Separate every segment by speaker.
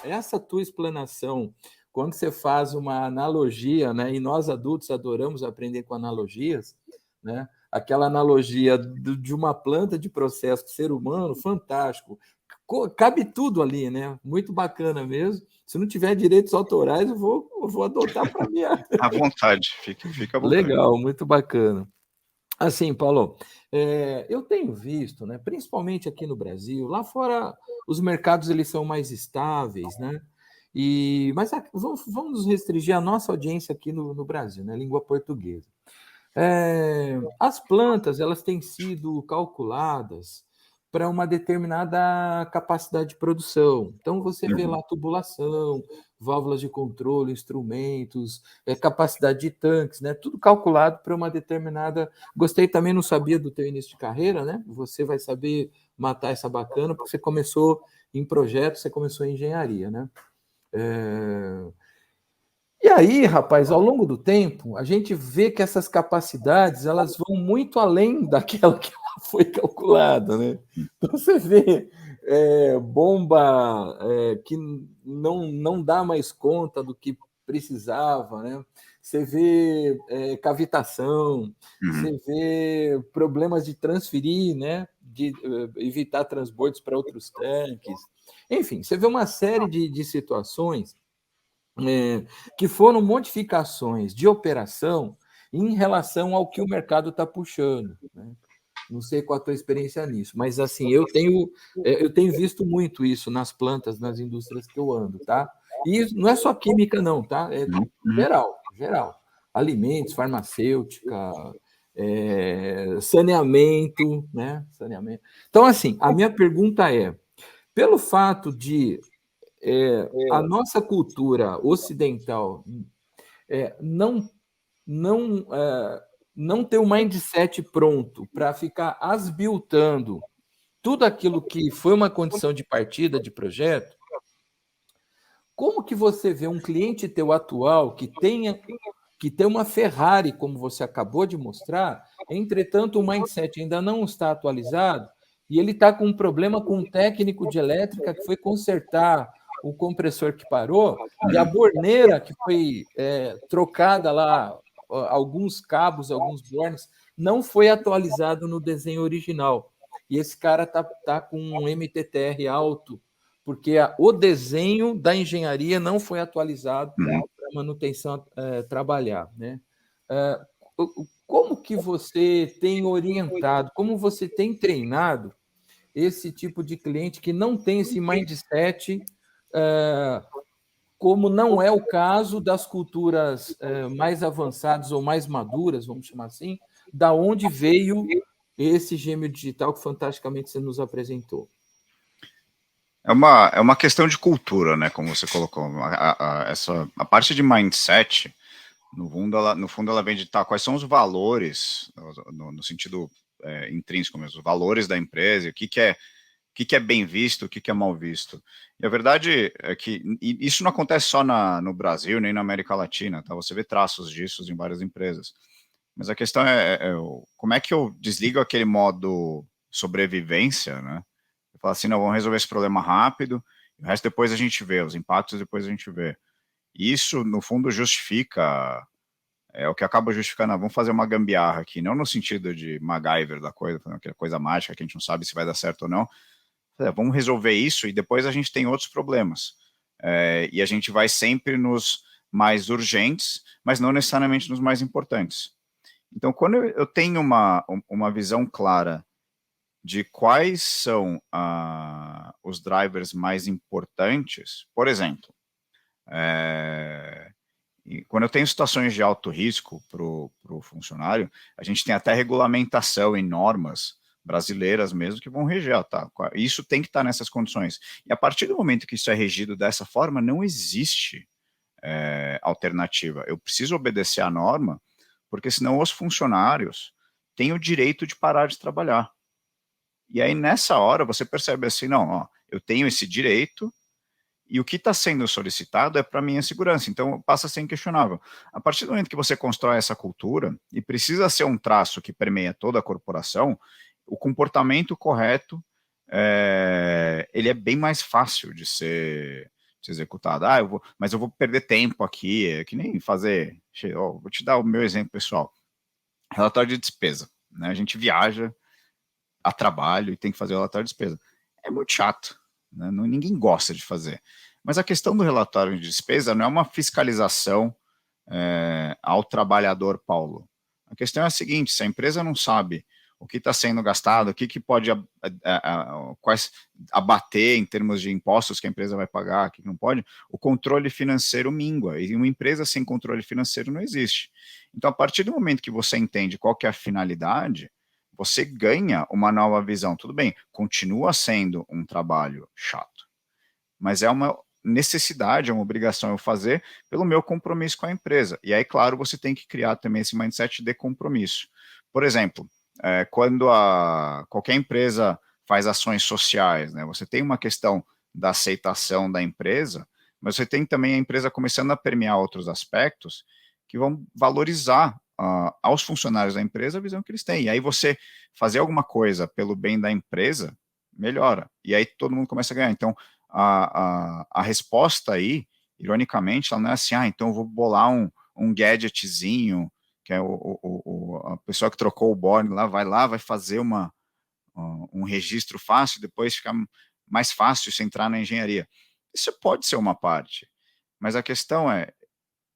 Speaker 1: essa tua explanação, quando você faz uma analogia, né, e nós adultos adoramos aprender com analogias, né, aquela analogia de uma planta de processo com ser humano, fantástico. Cabe tudo ali, né? Muito bacana mesmo. Se não tiver direitos autorais, eu vou adotar para mim.
Speaker 2: À vontade, fica à vontade.
Speaker 1: Legal, muito bacana. Assim, Paulo, eu tenho visto, né, principalmente aqui no Brasil, lá fora os mercados eles são mais estáveis, né? Mas vamos nos restringir a nossa audiência aqui no Brasil, né, língua portuguesa. As plantas elas têm sido calculadas para uma determinada capacidade de produção. Então você vê
Speaker 2: Uhum.
Speaker 1: lá tubulação, válvulas de controle, instrumentos, capacidade de tanques, né? Tudo calculado para uma determinada. Gostei também, não sabia do teu início de carreira, né? Você vai saber matar essa bacana porque você começou em projeto, você começou em engenharia, né? E aí, rapaz, ao longo do tempo, a gente vê que essas capacidades elas vão muito além daquela que foi calculada, né? Então você vê bomba que não dá mais conta do que precisava, né? Você vê cavitação,
Speaker 2: Uhum.
Speaker 1: você vê problemas de transferir, né? De evitar transbordos para outros tanques. Enfim, você vê uma série de situações que foram modificações de operação em relação ao que o mercado está puxando, né? Não sei qual a tua experiência nisso, mas assim, eu tenho visto muito isso nas plantas, nas indústrias que eu ando, tá? E não é só química, não, tá? É
Speaker 2: Uhum. Uhum.
Speaker 1: geral, geral. Alimentos, farmacêutica, saneamento, né? Saneamento. Então, assim, a minha pergunta é: pelo fato de a nossa cultura ocidental não não não ter o mindset pronto para ficar asbiltando tudo aquilo que foi uma condição de partida de projeto, como que você vê um cliente teu atual que tem uma Ferrari, como você acabou de mostrar, entretanto o mindset ainda não está atualizado e ele está com um problema com um técnico de elétrica que foi consertar o compressor que parou e a borneira que foi trocada lá, alguns cabos, alguns bornes, não foi atualizado no desenho original. E esse cara tá com um MTTR alto, porque o desenho da engenharia não foi atualizado
Speaker 2: Uhum.
Speaker 1: para a manutenção trabalhar, né? Eh, como que você tem orientado, como você tem treinado esse tipo de cliente que não tem esse mindset, eh, como não é o caso das culturas mais avançadas ou mais maduras, vamos chamar assim, da onde veio esse gêmeo digital que fantasticamente você nos apresentou?
Speaker 2: É uma questão de cultura, né? Como você colocou. A parte de mindset, no fundo ela vem de quais são os valores, no sentido intrínseco mesmo, os valores da empresa, o que é bem visto, o que é mal visto. E a verdade é que isso não acontece só no Brasil, nem na América Latina, tá? Você vê traços disso em várias empresas. Mas a questão como é que eu desligo aquele modo sobrevivência, né? Eu falo assim, não, vamos resolver esse problema rápido, o resto depois a gente vê, os impactos depois a gente vê. E isso, no fundo, justifica, é o que acaba justificando, vamos fazer uma gambiarra aqui, não no sentido de MacGyver da coisa, aquela coisa mágica que a gente não sabe se vai dar certo ou não. Vamos resolver isso e depois a gente tem outros problemas. E a gente vai sempre nos mais urgentes, mas não necessariamente nos mais importantes. Então, quando eu tenho uma visão clara de quais são os drivers mais importantes, por exemplo, quando eu tenho situações de alto risco para o funcionário, a gente tem até regulamentação e normas brasileiras mesmo que vão reger, tá? Isso tem que estar nessas condições. E a partir do momento que isso é regido dessa forma, não existe alternativa. Eu preciso obedecer à norma, porque senão os funcionários têm o direito de parar de trabalhar. E aí, nessa hora, você percebe assim, não, ó, eu tenho esse direito e o que está sendo solicitado é para minha segurança, então passa a ser inquestionável. A partir do momento que você constrói essa cultura, e precisa ser um traço que permeia toda a corporação, o comportamento correto, ele é bem mais fácil de ser ser executado. Mas eu vou perder tempo aqui, é que nem fazer. Vou te dar o meu exemplo pessoal. Relatório de despesa. Né? A gente viaja a trabalho e tem que fazer o relatório de despesa. É muito chato. Né? Ninguém gosta de fazer. Mas a questão do relatório de despesa não é uma fiscalização ao trabalhador Paulo. A questão é a seguinte: se a empresa não sabe o que está sendo gastado, o que pode quais abater em termos de impostos que a empresa vai pagar, o que não pode, o controle financeiro mingua. E uma empresa sem controle financeiro não existe. Então, a partir do momento que você entende qual que é a finalidade, você ganha uma nova visão. Tudo bem, continua sendo um trabalho chato, mas é uma necessidade, é uma obrigação eu fazer pelo meu compromisso com a empresa. E aí, claro, você tem que criar também esse mindset de compromisso. Por exemplo, quando qualquer empresa faz ações sociais, né, você tem uma questão da aceitação da empresa, mas você tem também a empresa começando a permear outros aspectos que vão valorizar aos funcionários da empresa a visão que eles têm. E aí você fazer alguma coisa pelo bem da empresa, melhora. E aí todo mundo começa a ganhar. Então, a resposta aí, ironicamente, ela não é assim, então eu vou bolar um gadgetzinho, que é a pessoa que trocou o board vai fazer um registro fácil, depois fica mais fácil você entrar na engenharia. Isso pode ser uma parte, mas a questão é,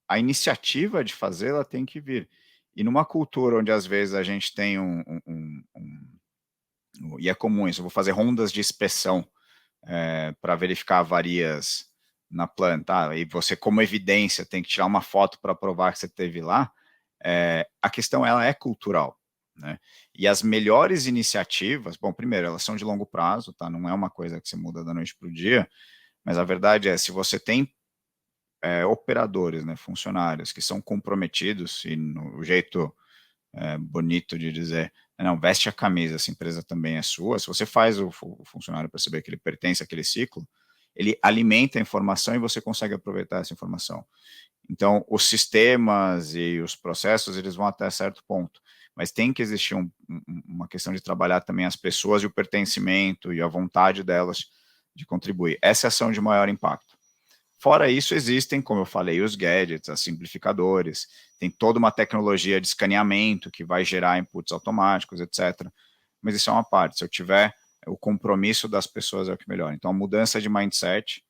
Speaker 2: a iniciativa de fazer, ela tem que vir. E numa cultura onde às vezes a gente tem e é comum isso, eu vou fazer rondas de inspeção para verificar avarias na planta, e você, como evidência, tem que tirar uma foto para provar que você teve lá, a questão ela é cultural. Né? E as melhores iniciativas, bom, primeiro, elas são de longo prazo, tá? Não é uma coisa que você muda da noite para o dia, mas a verdade é, se você tem operadores, né, funcionários que são comprometidos, e no jeito bonito de dizer, não, veste a camisa, essa empresa também é sua. Se você faz o funcionário perceber que ele pertence àquele ciclo, ele alimenta a informação e você consegue aproveitar essa informação. Então, os sistemas e os processos, eles vão até certo ponto, mas tem que existir uma questão de trabalhar também as pessoas e o pertencimento e a vontade delas de contribuir. Essa é a ação de maior impacto. Fora isso, existem, como eu falei, os gadgets, os simplificadores, tem toda uma tecnologia de escaneamento que vai gerar inputs automáticos, etc. Mas isso é uma parte. Se eu tiver o compromisso das pessoas, é o que melhora. Então, a mudança de mindset,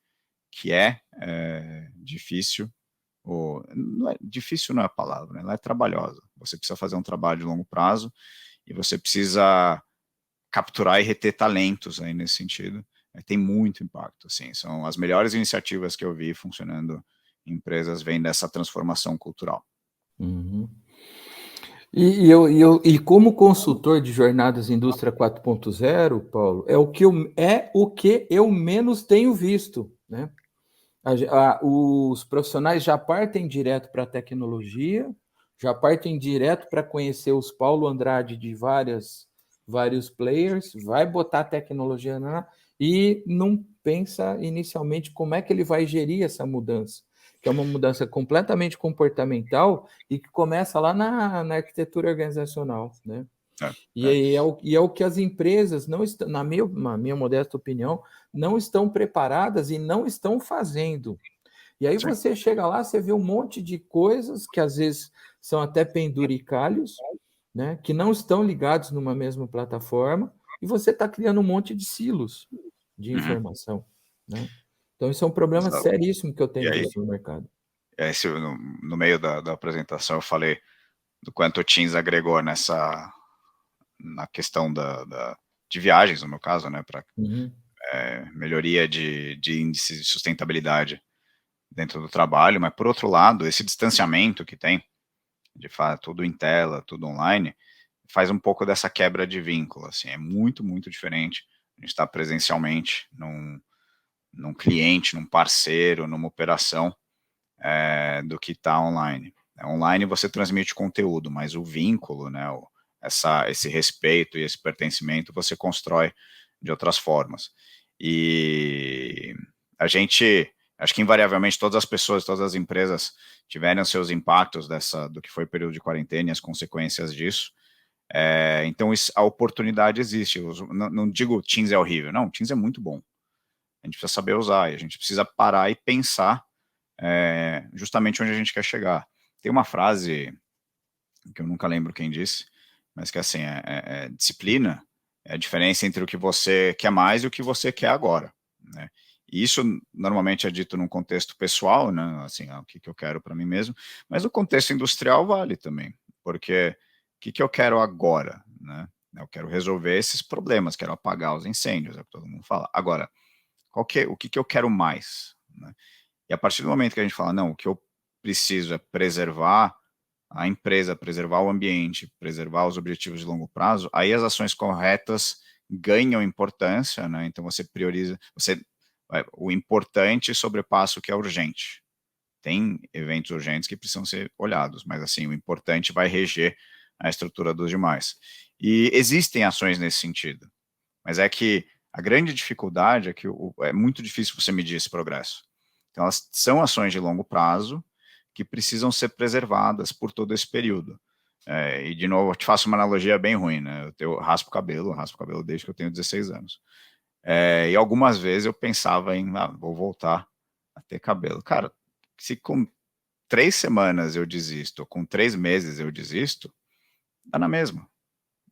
Speaker 2: que é difícil, difícil não é a palavra, né? Ela é trabalhosa. Você precisa fazer um trabalho de longo prazo e você precisa capturar e reter talentos aí nesse sentido. Tem muito impacto, assim, são as melhores iniciativas que eu vi funcionando em empresas, vêm dessa transformação cultural.
Speaker 1: Uhum. E como consultor de jornadas indústria 4.0, Paulo, é o que eu menos tenho visto, né? Os profissionais já partem direto para a tecnologia, já partem direto para conhecer os Paulo Andrade de vários players, vai botar tecnologia e não pensa inicialmente como é que ele vai gerir essa mudança, que é uma mudança completamente comportamental e que começa lá na arquitetura organizacional, né? E é o que as empresas não estão, na minha modesta opinião, não estão preparadas e não estão fazendo. E aí você chega lá, você vê um monte de coisas que às vezes são até penduricalhos, né, que não estão ligados numa mesma plataforma, e você está criando um monte de silos de informação. Né? Então, isso é um problema seríssimo que eu tenho visto no mercado.
Speaker 2: No meio da apresentação, eu falei do quanto o Teams agregou na questão de viagens, no meu caso, né, para melhoria de índice de sustentabilidade dentro do trabalho, mas por outro lado, esse distanciamento que tem, de fato, tudo em tela, tudo online, faz um pouco dessa quebra de vínculo, assim, é muito, muito diferente a gente estar presencialmente num cliente, num parceiro, numa operação, do que estar online. Online você transmite conteúdo, mas o vínculo, né, esse respeito e esse pertencimento você constrói de outras formas. E a gente, acho que invariavelmente todas as pessoas, todas as empresas tiveram seus impactos do que foi o período de quarentena e as consequências disso. Então a oportunidade existe. Não digo Teams é horrível, não, Teams é muito bom. a gente precisa saber usar, e a gente precisa parar e pensar justamente onde a gente quer chegar. Tem uma frase que eu nunca lembro quem disse, mas que assim, disciplina é a diferença entre o que você quer mais e o que você quer agora, né? E isso normalmente é dito num contexto pessoal, né? Assim, o que eu quero para mim mesmo, mas no contexto industrial vale também, porque o que eu quero agora, né? Eu quero resolver esses problemas, quero apagar os incêndios, é o que todo mundo fala. Agora, o que eu quero mais, né? E a partir do momento que a gente fala, não, o que eu preciso é preservar a empresa, preservar o ambiente, preservar os objetivos de longo prazo, aí as ações corretas ganham importância, né? Então você prioriza, o importante sobrepassa o que é urgente. Tem eventos urgentes que precisam ser olhados, mas assim, o importante vai reger a estrutura dos demais. E existem ações nesse sentido, mas é que a grande dificuldade é que é muito difícil você medir esse progresso. Então, elas são ações de longo prazo que precisam ser preservadas por todo esse período. E, de novo, eu te faço uma analogia bem ruim, né? Eu raspo o cabelo desde que eu tenho 16 anos. E algumas vezes eu pensava em, vou voltar a ter cabelo. Cara, se com 3 semanas eu desisto, ou com 3 meses eu desisto, dá na mesma.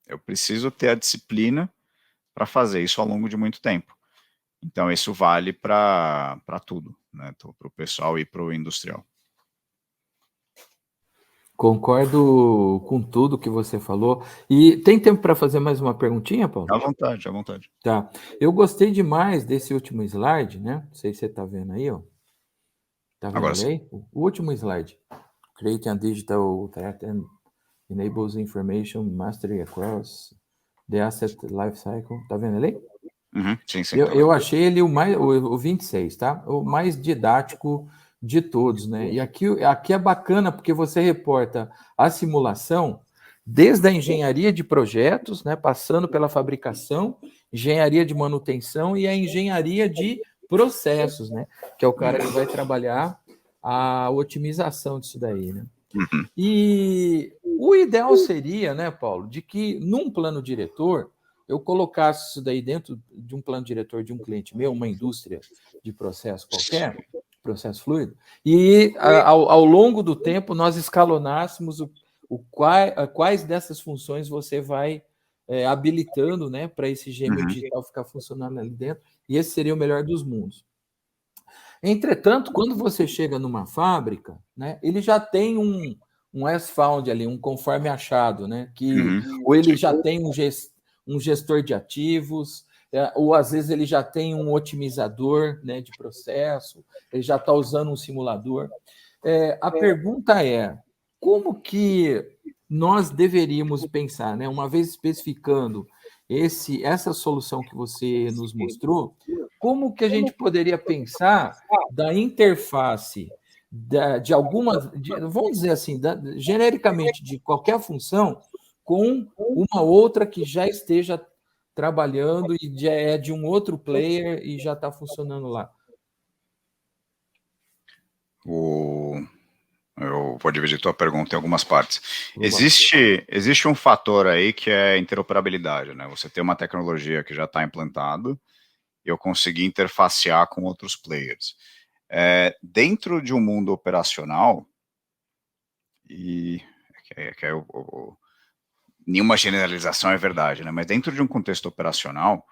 Speaker 2: Eu preciso ter a disciplina para fazer isso ao longo de muito tempo. Então, isso vale para tudo, né? Para o pessoal e para o industrial.
Speaker 1: Concordo com tudo que você falou. E tem tempo para fazer mais uma perguntinha, Paulo?
Speaker 2: À vontade, à vontade.
Speaker 1: Tá. Eu gostei demais desse último slide, né? Não sei se você está vendo aí, ó. Tá vendo
Speaker 2: Agora
Speaker 1: aí? O último slide. Creating a digital threat and enables information mastery across the asset lifecycle. Tá vendo ali?
Speaker 2: Sim,
Speaker 1: Eu achei ele o 26, tá? O mais didático de todos, né? E aqui é bacana porque você reporta a simulação desde a engenharia de projetos, né? Passando pela fabricação, engenharia de manutenção e a engenharia de processos, né? Que é o cara que vai trabalhar a otimização disso daí, né? E o ideal seria, né, Paulo, de que num plano diretor eu colocasse isso daí dentro de um plano diretor de um cliente meu, uma indústria de processo qualquer, processo fluido, e ao longo do tempo nós escalonássemos quais dessas funções você vai habilitando, né, para esse gêmeo digital ficar funcionando ali dentro, e esse seria o melhor dos mundos. Entretanto, quando você chega numa fábrica, né, ele já tem um as found ali, um conforme achado, né? Ou ele já tem um gestor de ativos, ou às vezes ele já tem um otimizador, né, de processo, ele já está usando um simulador. A pergunta é: como que nós deveríamos pensar, né? Uma vez especificando essa solução que você nos mostrou, como que a gente poderia pensar da interface de algumas, vamos dizer assim, genericamente de qualquer função, com uma outra que já esteja trabalhando e já é de um outro player e já está funcionando lá?
Speaker 2: Eu vou dividir tua pergunta em algumas partes. Existe um fator aí que é interoperabilidade, né? Você tem uma tecnologia que já está implantada e eu consegui interfacear com outros players. Dentro de um mundo operacional, e nenhuma generalização é verdade, né? Mas dentro de um contexto operacional,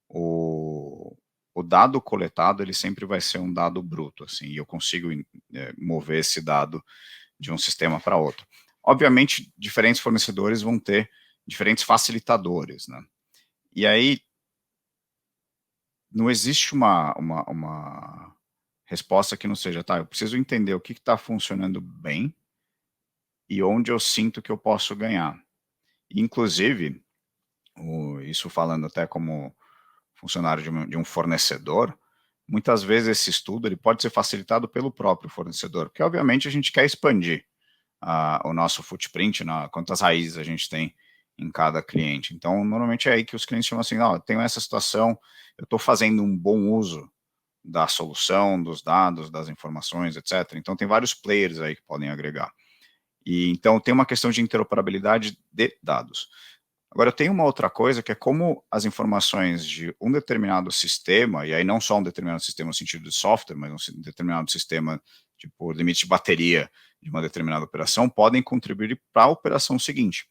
Speaker 2: o dado coletado ele sempre vai ser um dado bruto, assim, e eu consigo mover esse dado de um sistema para outro. Obviamente, diferentes fornecedores vão ter diferentes facilitadores, né? E aí não existe uma resposta que não seja, tá, eu preciso entender o que está funcionando bem e onde eu sinto que eu posso ganhar. Inclusive, isso falando até como funcionário de um fornecedor, muitas vezes esse estudo ele pode ser facilitado pelo próprio fornecedor, porque obviamente a gente quer expandir o nosso footprint, quantas raízes a gente tem em cada cliente. Então, normalmente é aí que os clientes chamam assim, eu tenho essa situação, eu estou fazendo um bom uso da solução, dos dados, das informações, etc. Então, tem vários players aí que podem agregar. E então, tem uma questão de interoperabilidade de dados. Agora, tem uma outra coisa que é como as informações de um determinado sistema, e aí não só um determinado sistema no sentido de software, mas um determinado sistema, tipo limite de bateria de uma determinada operação, podem contribuir para a operação seguinte.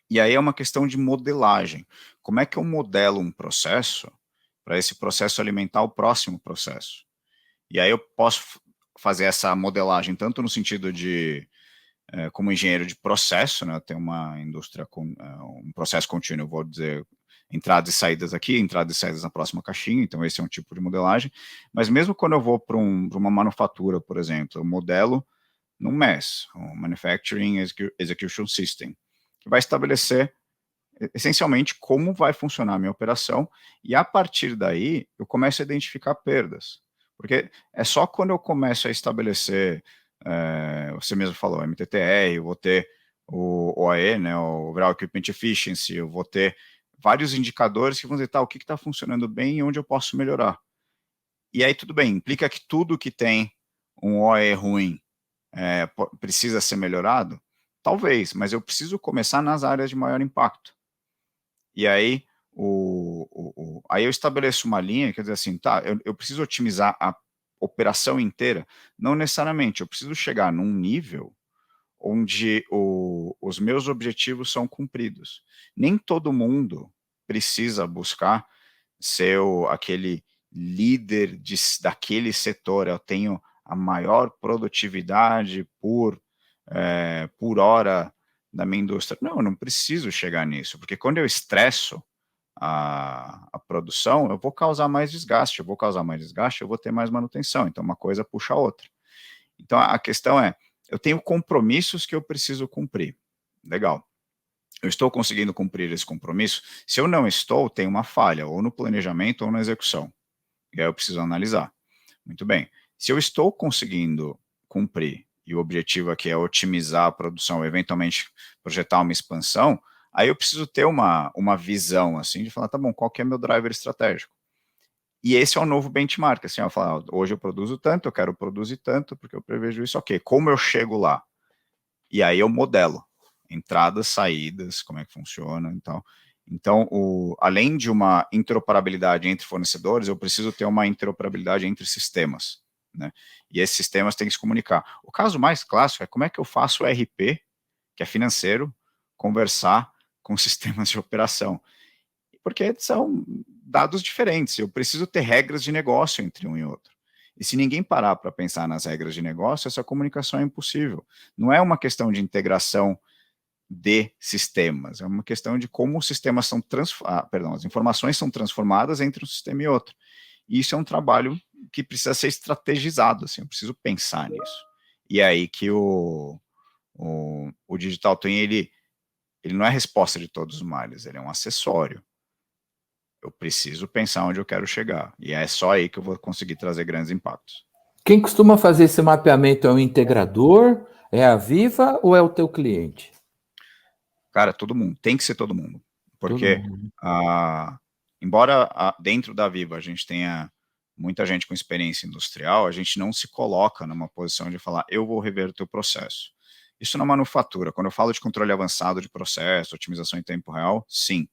Speaker 2: E aí é uma questão de modelagem. Como é que eu modelo um processo para esse processo alimentar o próximo processo? E aí eu posso fazer essa modelagem tanto no sentido de como engenheiro de processo, né, tem uma indústria com um processo contínuo, vou dizer, entradas e saídas aqui, entradas e saídas na próxima caixinha, então esse é um tipo de modelagem, mas mesmo quando eu vou para uma manufatura, por exemplo, eu modelo num MES, um Manufacturing Execution System, que vai estabelecer essencialmente como vai funcionar a minha operação, e a partir daí eu começo a identificar perdas. Porque é só quando eu começo a estabelecer, você mesmo falou, MTTR, eu vou ter o OAE, né, o Overall Equipment Efficiency, eu vou ter vários indicadores que vão dizer, tá, o que está funcionando bem e onde eu posso melhorar. E aí tudo bem, implica que tudo que tem um OAE ruim precisa ser melhorado? Talvez, mas eu preciso começar nas áreas de maior impacto. E aí, aí eu estabeleço uma linha, quer dizer assim, tá, eu preciso otimizar a operação inteira. Não necessariamente, eu preciso chegar num nível onde os meus objetivos são cumpridos. Nem todo mundo precisa buscar ser aquele líder daquele setor. Eu tenho a maior produtividade por hora da minha indústria. Não, eu não preciso chegar nisso, porque quando eu estresso a produção, eu vou causar mais desgaste, eu vou ter mais manutenção, então uma coisa puxa a outra. Então a questão é, eu tenho compromissos que eu preciso cumprir. Legal. Eu estou conseguindo cumprir esse compromisso? Se eu não estou, tem uma falha, ou no planejamento ou na execução. E aí eu preciso analisar. Muito bem. Se eu estou conseguindo cumprir, e o objetivo aqui é otimizar a produção, eventualmente projetar uma expansão, aí eu preciso ter uma visão, assim, de falar, tá bom, qual que é meu driver estratégico? E esse é o novo benchmark, assim, eu falo, hoje eu produzo tanto, eu quero produzir tanto, porque eu prevejo isso, ok, como eu chego lá? E aí eu modelo entradas, saídas, como é que funciona, então além de uma interoperabilidade entre fornecedores, eu preciso ter uma interoperabilidade entre sistemas, né? E esses sistemas têm que se comunicar. O caso mais clássico é como é que eu faço o RP, que é financeiro, conversar com sistemas de operação. Porque são dados diferentes, eu preciso ter regras de negócio entre um e outro. E se ninguém parar para pensar nas regras de negócio, essa comunicação é impossível. Não é uma questão de integração de sistemas, é uma questão de como os sistemas são as informações são transformadas entre um sistema e outro. E isso é um trabalho que precisa ser estrategizado, assim, eu preciso pensar nisso. E é aí que o Digital Twin, ele não é a resposta de todos os males, ele é um acessório. Eu preciso pensar onde eu quero chegar. E é só aí que eu vou conseguir trazer grandes impactos.
Speaker 1: Quem costuma fazer esse mapeamento é o integrador, é a Viva ou é o teu cliente?
Speaker 2: Cara, todo mundo. Tem que ser todo mundo.
Speaker 1: Todo
Speaker 2: Porque,
Speaker 1: mundo.
Speaker 2: embora dentro da Viva a gente tenha muita gente com experiência industrial, a gente não se coloca numa posição de falar, eu vou rever o teu processo. Isso na manufatura. Quando eu falo de controle avançado de processo, otimização em tempo real, sim.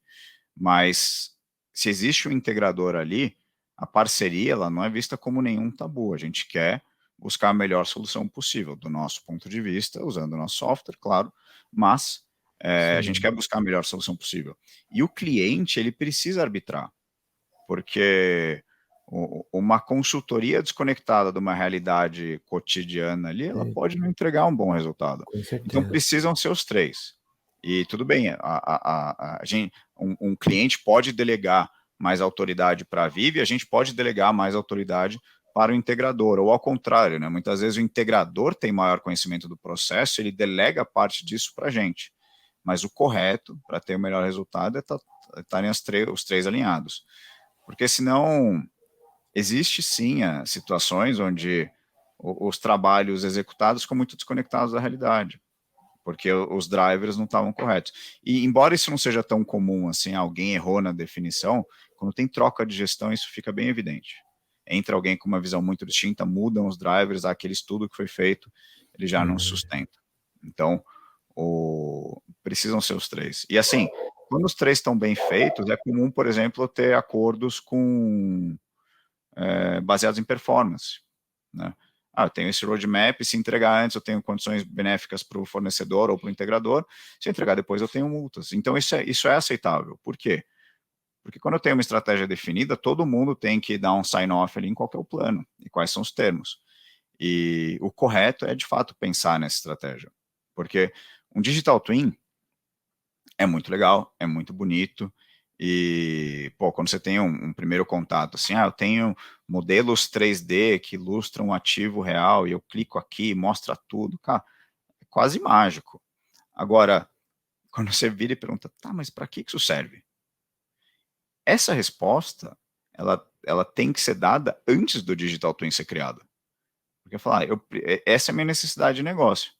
Speaker 2: Mas se existe um integrador ali, a parceria ela não é vista como nenhum tabu. A gente quer buscar a melhor solução possível, do nosso ponto de vista, usando o nosso software, claro, mas a gente quer buscar a melhor solução possível. E o cliente, ele precisa arbitrar, porque uma consultoria desconectada de uma realidade cotidiana ali, ela pode não entregar um bom resultado.
Speaker 1: Com certeza.
Speaker 2: Então, precisam ser os três. E tudo bem, um cliente pode delegar mais autoridade para a Vive, a gente pode delegar mais autoridade para o integrador, ou ao contrário, né? Muitas vezes o integrador tem maior conhecimento do processo, ele delega parte disso para a gente. Mas o correto, para ter o melhor resultado, é estarem os três alinhados. Porque senão, existe sim situações onde os trabalhos executados ficam muito desconectados da realidade, porque os drivers não estavam corretos. E embora isso não seja tão comum assim, alguém errou na definição, quando tem troca de gestão, isso fica bem evidente. Entra alguém com uma visão muito distinta, mudam os drivers, aquele estudo que foi feito, ele já não sustenta. Então, precisam ser os três. E assim, Quando os três estão bem feitos, é comum, por exemplo, ter acordos baseados em performance, né? Eu tenho esse roadmap, se entregar antes eu tenho condições benéficas para o fornecedor ou para o integrador, se eu entregar depois eu tenho multas. Então isso é aceitável. Por quê? Porque quando eu tenho uma estratégia definida, todo mundo tem que dar um sign-off ali em qual que é o plano e quais são os termos. E o correto é, de fato, pensar nessa estratégia. Porque um digital twin é muito legal, é muito bonito, e, pô, quando você tem um primeiro contato, assim, eu tenho modelos 3D que ilustram um ativo real, e eu clico aqui, mostra tudo, cara, é quase mágico. Agora, quando você vira e pergunta, tá, mas para que isso serve? Essa resposta, ela tem que ser dada antes do digital twin ser criado. Porque falar, essa é a minha necessidade de negócio.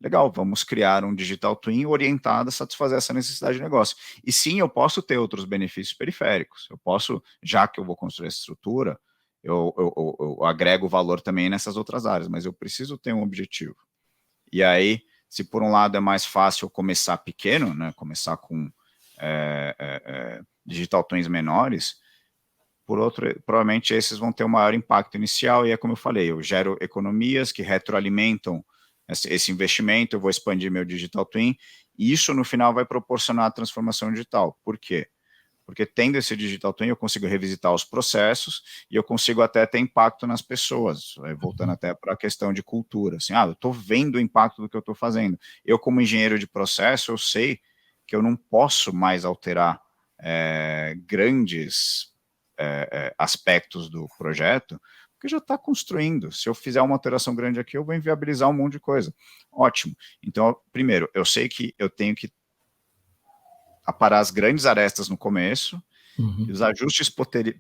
Speaker 2: Legal, vamos criar um digital twin orientado a satisfazer essa necessidade de negócio. E sim, eu posso ter outros benefícios periféricos. Eu posso, já que eu vou construir essa estrutura, eu agrego valor também nessas outras áreas, mas eu preciso ter um objetivo. E aí, se por um lado é mais fácil começar pequeno, né, começar com digital twins menores, por outro, provavelmente esses vão ter um maior impacto inicial, e é como eu falei, eu gero economias que retroalimentam esse investimento, eu vou expandir meu digital twin, e isso no final vai proporcionar a transformação digital. Por quê? Porque tendo esse digital twin, eu consigo revisitar os processos e eu consigo até ter impacto nas pessoas, voltando até para a questão de cultura. Assim, eu estou vendo o impacto do que eu estou fazendo. Eu, como engenheiro de processo, eu sei que eu não posso mais alterar grandes aspectos do projeto, porque já está construindo. Se eu fizer uma alteração grande aqui, eu vou inviabilizar um monte de coisa. Ótimo. Então, primeiro, eu sei que eu tenho que aparar as grandes arestas no começo, e os ajustes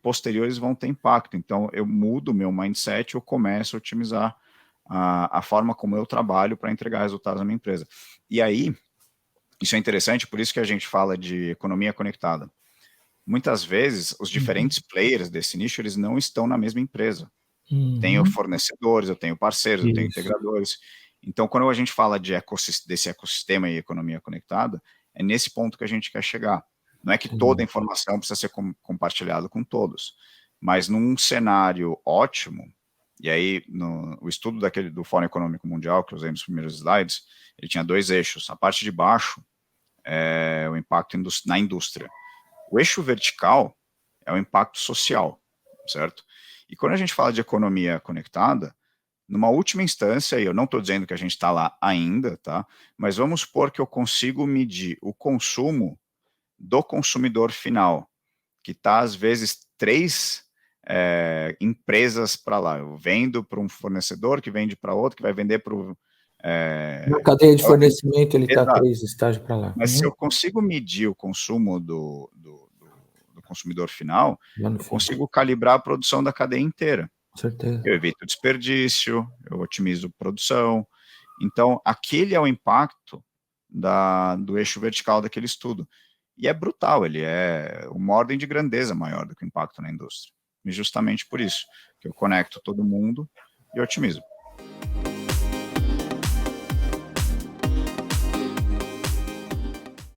Speaker 2: posteriores vão ter impacto. Então, eu mudo o meu mindset, eu começo a otimizar a forma como eu trabalho para entregar resultados na minha empresa. E aí, isso é interessante, por isso que a gente fala de economia conectada. Muitas vezes, os diferentes players desse nicho, eles não estão na mesma empresa. Tenho fornecedores, eu tenho parceiros, eu tenho integradores. Então, quando a gente fala desse ecossistema e economia conectada, é nesse ponto que a gente quer chegar. Não é que toda a informação precisa ser compartilhada com todos, mas num cenário ótimo, e aí o estudo do Fórum Econômico Mundial, que eu usei nos primeiros slides, ele tinha dois eixos. A parte de baixo é o impacto na indústria. O eixo vertical é o impacto social, certo? E quando a gente fala de economia conectada, numa última instância, e eu não estou dizendo que a gente está lá ainda, tá? Mas vamos supor que eu consigo medir o consumo do consumidor final, que está, às vezes, 3 empresas para lá. Eu vendo para um fornecedor, que vende para outro, que vai vender para o...
Speaker 1: Na cadeia de fornecimento, ele está 3 estágios para lá.
Speaker 2: Mas se eu consigo medir o consumo do consumidor final, eu consigo calibrar a produção da cadeia inteira.
Speaker 1: Com certeza.
Speaker 2: Eu evito desperdício, eu otimizo produção. Então, aquele é o impacto do eixo vertical daquele estudo. E é brutal, ele é uma ordem de grandeza maior do que o impacto na indústria. E justamente por isso, que eu conecto todo mundo e otimizo.